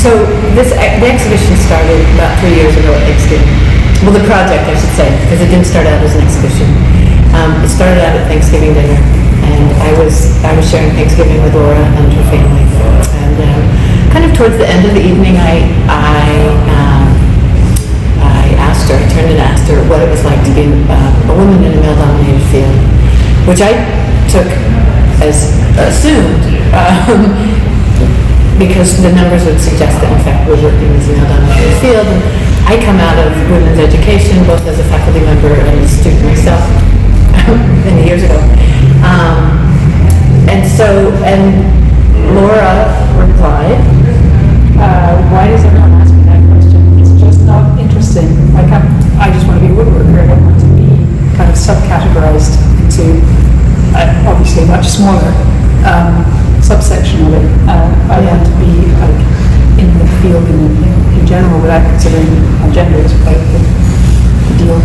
So the exhibition started about 3 years ago at Thanksgiving. Well, the project, I should say, because it didn't start out as an exhibition. It started out at Thanksgiving dinner, and I was sharing Thanksgiving with Laura and her family. And kind of towards the end of the evening, I asked her, I turned and asked her what it was like to be a woman in a male-dominated field, which I took as assumed, because the numbers would suggest that in fact woodworking is a male-dominated field. And I come out of women's education, both as a faculty member and a student myself, many years ago. And Laura replied, why does everyone ask me that question? It's just not interesting. I just want to be a woodworker. I don't want to be kind of subcategorized into obviously a much smaller subsection of it. I want to be like in the field in general without considering my gender is quite a big deal.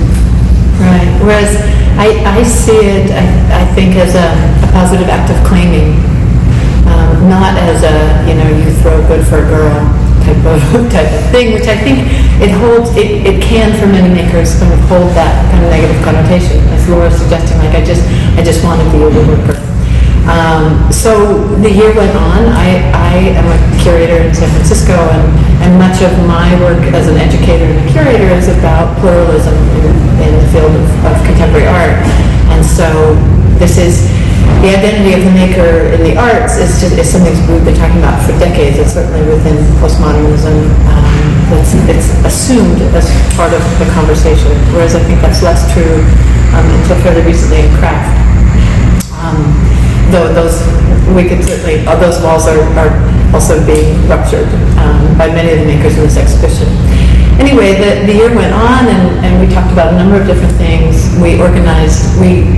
right. Whereas I see it, I think, as a positive act of claiming, not as a, you throw good for a girl type of thing, which I think it holds, it can for many makers kind of hold that kind of negative connotation, as Laura's suggesting, like I just want to be a woodworker. So the year went on. I am a curator in San Francisco, and much of my work as an educator and a curator is about pluralism in the field of contemporary art. And so this is the identity of the maker in the arts is something we've been talking about for decades, and certainly within postmodernism, it's assumed as part of the conversation, whereas I think that's less true until fairly recently in craft. Though we could certainly, those walls are also being ruptured by many of the makers in this exhibition. Anyway, the year went on, and we talked about a number of different things. We organized, we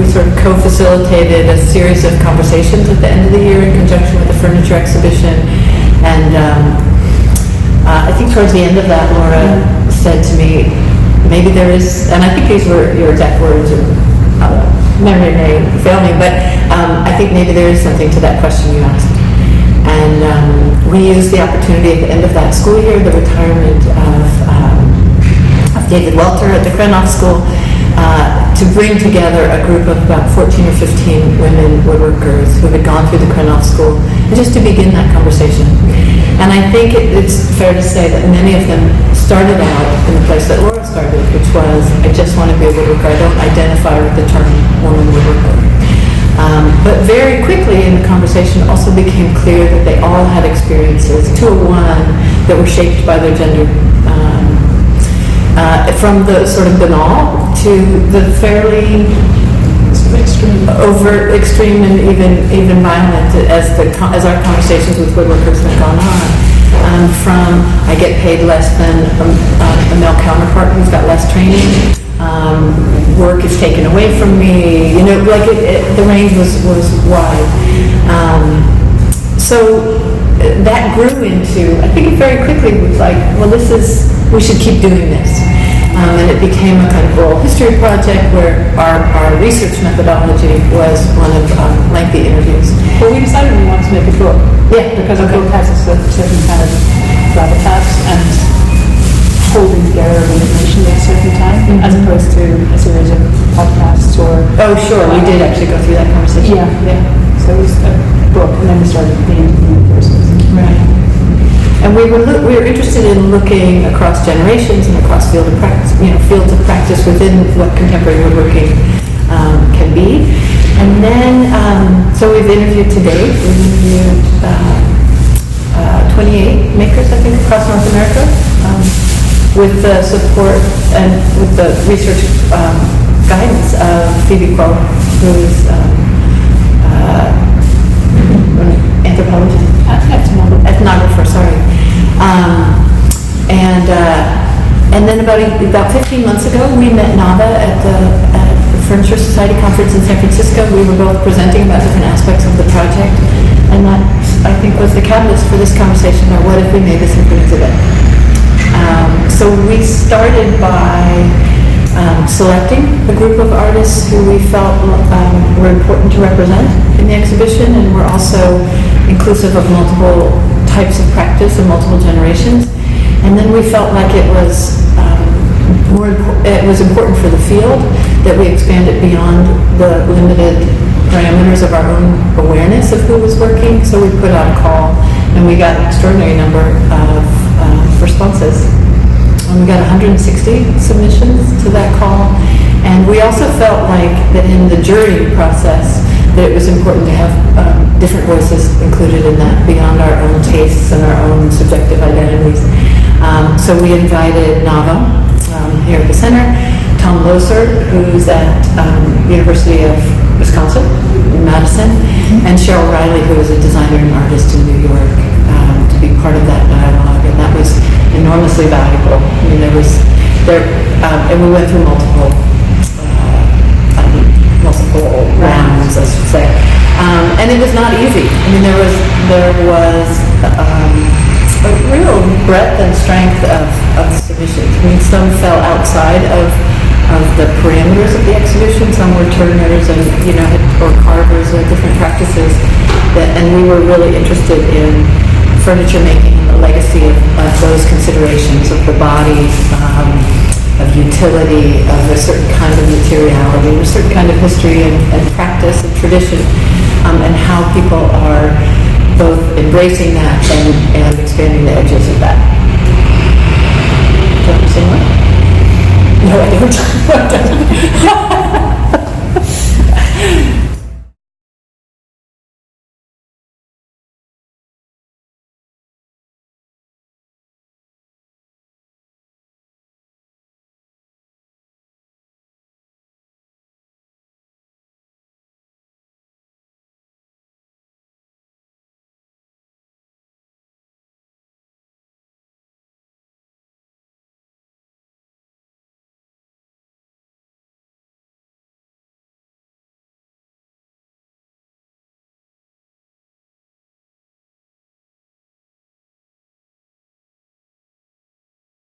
sort of co-facilitated a series of conversations at the end of the year in conjunction with the furniture exhibition. And I think towards the end of that, Laura said to me, maybe there is, and I think these were your exact words, or memory may fail me, but I think maybe there is something to that question you asked. And we used the opportunity at the end of that school year, the retirement of David Welter at the Krenov School, to bring together a group of about 14 or 15 women woodworkers who had gone through the Krenov School, and just to begin that conversation. And I think it's fair to say that many of them started out in the place that Laura started, which was, I just want to be a woodworker. I don't identify with the term woman woodworker. But very quickly in the conversation also became clear that they all had experiences, two or one, that were shaped by their gender. From the sort of banal to the fairly overt, extreme, and even violent as our conversations with woodworkers have gone on. From I get paid less than a male counterpart who's got less training. Work is taken away from me. Like the range was wide. So that grew into, I think it very quickly was like, well, we should keep doing this. And it became a kind of oral history project where our research methodology was one of lengthy interviews. Well, we decided we wanted to make a book. Yeah. Because a book has a certain kind of gravitas and holding together information at a certain time, as opposed to a series of podcasts or... Oh, sure. We did actually go through that conversation. Yeah. So it was a book, and then we started the interviewing persons. Right. And we were interested in looking across generations and across fields of practice within what contemporary woodworking can be. And then, so we've interviewed to date. We've interviewed 28 makers, I think, across North America, with the support and with the research guidance of Phoebe Quo, who is anthropologist. Ethnographer, sorry. And then about 15 months ago, we met Nava at the Furniture Society conference in San Francisco. We were both presenting about different aspects of the project, and that, I think, was the catalyst for this conversation about what if we made this into an exhibit. So we started by selecting a group of artists who we felt were important to represent in the exhibition, and were also inclusive of multiple types of practice in multiple generations. And then we felt like it was important for the field that we expand it beyond the limited parameters of our own awareness of who was working. So we put out a call, and we got an extraordinary number of responses. We got 160 submissions to that call. And we also felt like that in the jury process, that it was important to have different voices included in that beyond our own tastes and our own subjective identities. So we invited Nava here at the center, Tom Loser, who's at University of Wisconsin, Madison, and Cheryl Riley, who is a designer and artist in New York, to be part of that dialogue, and that was enormously valuable. I mean, and we went through multiple rounds, I should say, and it was not easy. I mean, there was a real breadth and strength of the submissions. I mean, some fell outside of the parameters of the exhibition. Some were turners and, or carvers or different practices. And we were really interested in furniture making and the legacy of those considerations of the body, of utility, of a certain kind of materiality, a certain kind of history and practice and tradition, and how people are both embracing that and expanding the edges of that. Do you want to say more? No, I don't.